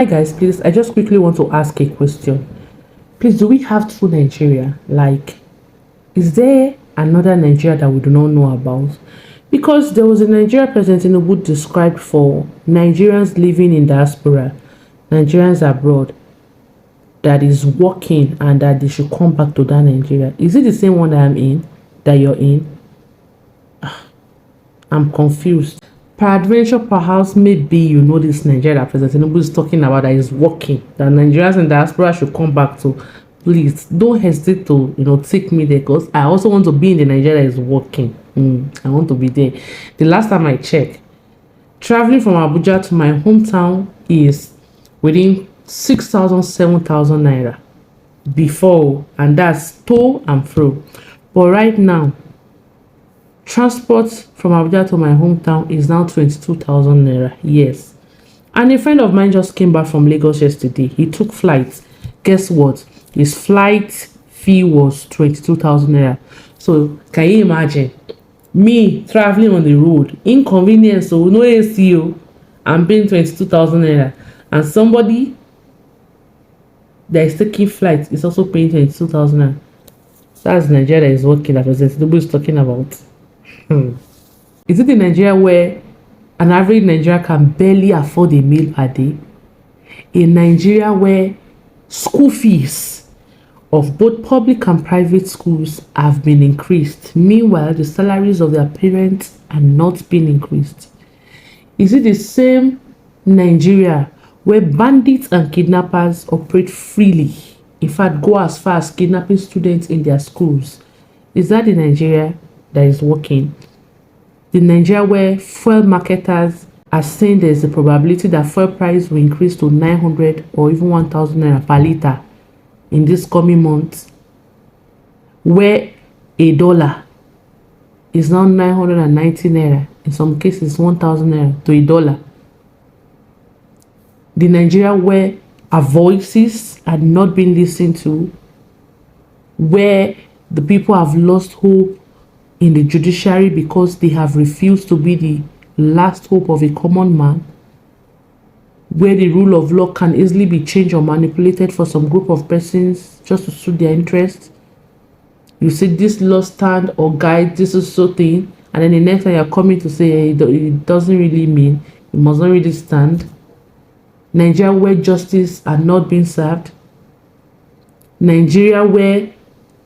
Hi guys, please, I just quickly want to ask a question. Please, do we have two Nigeria? Like, is there another Nigeria that we do not know about? Because there was a Nigeria President Tinubu described for Nigerians living in diaspora, Nigerians abroad, that is working and that they should come back to that Nigeria. Is it the same one that I'm in, that you're in? I'm confused. Peradventure, perhaps, maybe you know this Nigeria that President Tinubu is talking about that is working, that Nigerians in diaspora should come back to. Please don't hesitate to take me there, because I also want to be in the Nigeria that is working. I want to be there. The last time I checked, traveling from Abuja to my hometown is within 6,000, 7,000 naira before, and that's to and fro. But right now, transport from Abuja to my hometown is now 22,000 naira. Yes. And a friend of mine just came back from Lagos yesterday. He took flight. Guess what? His flight fee was 22,000 naira. So can you imagine me traveling on the road? Inconvenience, so no AC. I'm paying 22,000 naira. And somebody that is taking flight is also paying 22,000 naira. That's Nigeria is working, that President Tinubu is talking about. Is it in Nigeria where an average Nigerian can barely afford a meal per day? In Nigeria where school fees of both public and private schools have been increased, meanwhile the salaries of their parents are not being increased? Is it the same Nigeria where bandits and kidnappers operate freely, in fact go as far as kidnapping students in their schools? Is that the Nigeria that is working? The Nigeria where fuel marketers are saying there's a probability that fuel price will increase to 900 or even 1,000 naira per liter in this coming month, where a dollar is now 990 naira, in some cases 1,000 naira to a dollar. The Nigeria where our voices are not being listened to, where the people have lost hope in the judiciary because they have refused to be the last hope of a common man, where the rule of law can easily be changed or manipulated for some group of persons just to suit their interests. You say this law stand or guide, this is so thing, and then the next time you're coming to say it doesn't really mean, it must not really stand. Nigeria where justice are not being served. Nigeria where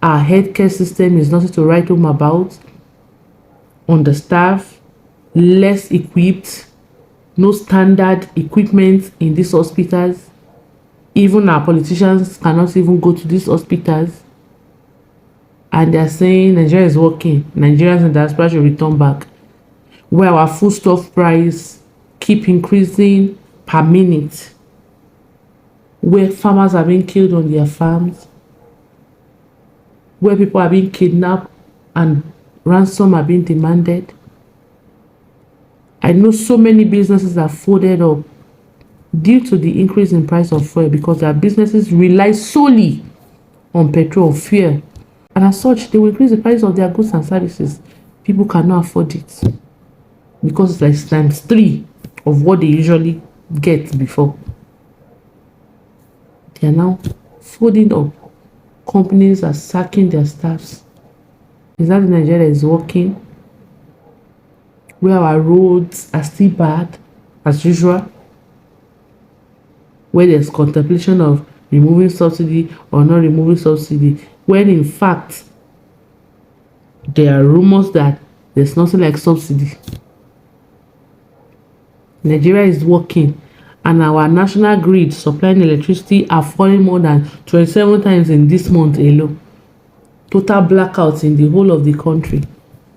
our healthcare system is nothing to write home about, understaffed, less equipped, no standard equipment in these hospitals. Even our politicians cannot even go to these hospitals. And they're saying Nigeria is working, Nigerians in diaspora should return back. Where our foodstuff price keep increasing per minute. Where farmers are being killed on their farms. Where people are being kidnapped and ransom are being demanded. I know so many businesses are folded up due to the increase in price of fuel, because their businesses rely solely on petrol, fuel, and as such they will increase the price of their goods and services. People cannot afford it because it's like times 3 of what they usually get before. They are now folding up. Companies are sacking their staffs. Is that the Nigeria is working? Where our roads are still bad as usual? Where there's contemplation of removing subsidy or not removing subsidy, when in fact there are rumors that there's nothing like subsidy. Nigeria is working, and our national grid supplying electricity are falling more than 27 times in this month alone. Total blackouts in the whole of the country.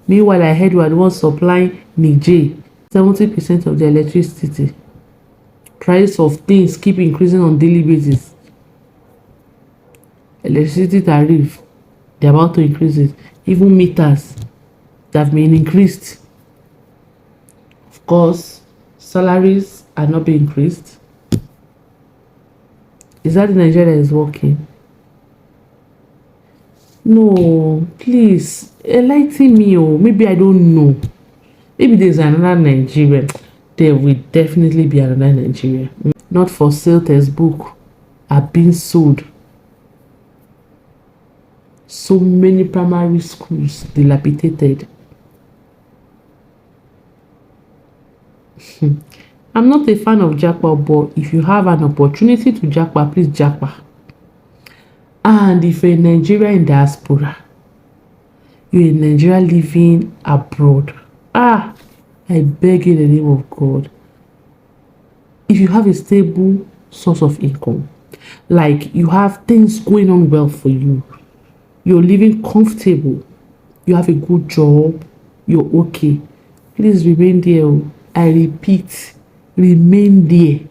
Meanwhile, I heard we are the ones supplying Niger 70% of the electricity. Price of things keep increasing on daily basis. Electricity tariff, they're about to increase it. Even meters that have been increased. Of course, salaries are not being increased. Is that the Nigeria is working? No, please enlighten me. Oh, maybe I don't know. Maybe there's another Nigeria. There will definitely be another Nigeria. not for sale textbook are being sold. So many primary schools dilapidated. I'm not a fan of japa, but if you have an opportunity to japa, please japa. And if you're a Nigerian in diaspora, you're a Nigerian living abroad, I beg you in the name of God, if you have a stable source of income, like you have things going on well for you, you're living comfortable, you have a good job, you're okay, please remain there. I repeat, remain there.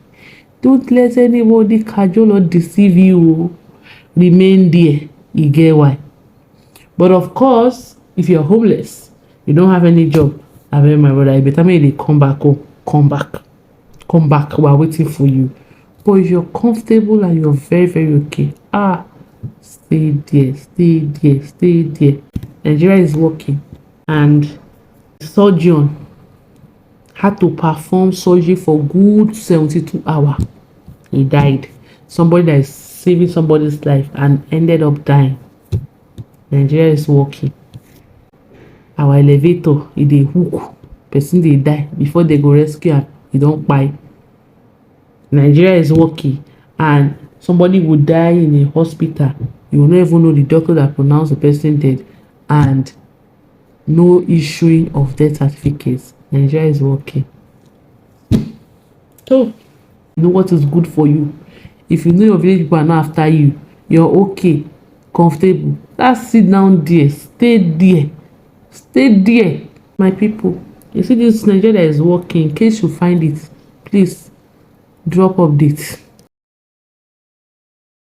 Don't let anybody cajole or deceive you. Remain there. You get why? But of course, if you're homeless, you don't have any job, I mean, my brother, you better make they come back. Come back. Come back. We're waiting for you. But if you're comfortable and you're very, very okay, stay there, stay there, stay there. Nigeria is working, and surgeon had to perform surgery for good 72 hours. He died. Somebody that is saving somebody's life and ended up dying. Nigeria is working. Our elevator, e dey hook. Person dey die before they go rescue am. E don kpai. Nigeria is working, and somebody would die in a hospital. You will not even know the doctor that pronounced the person dead, and no issuing of death certificates. Nigeria is working. So, you know what is good for you. If you know your village people are not after you, you're okay, comfortable. Just sit down there, stay there, stay there, my people. You see this Nigeria is working. In case you find it, please drop updates.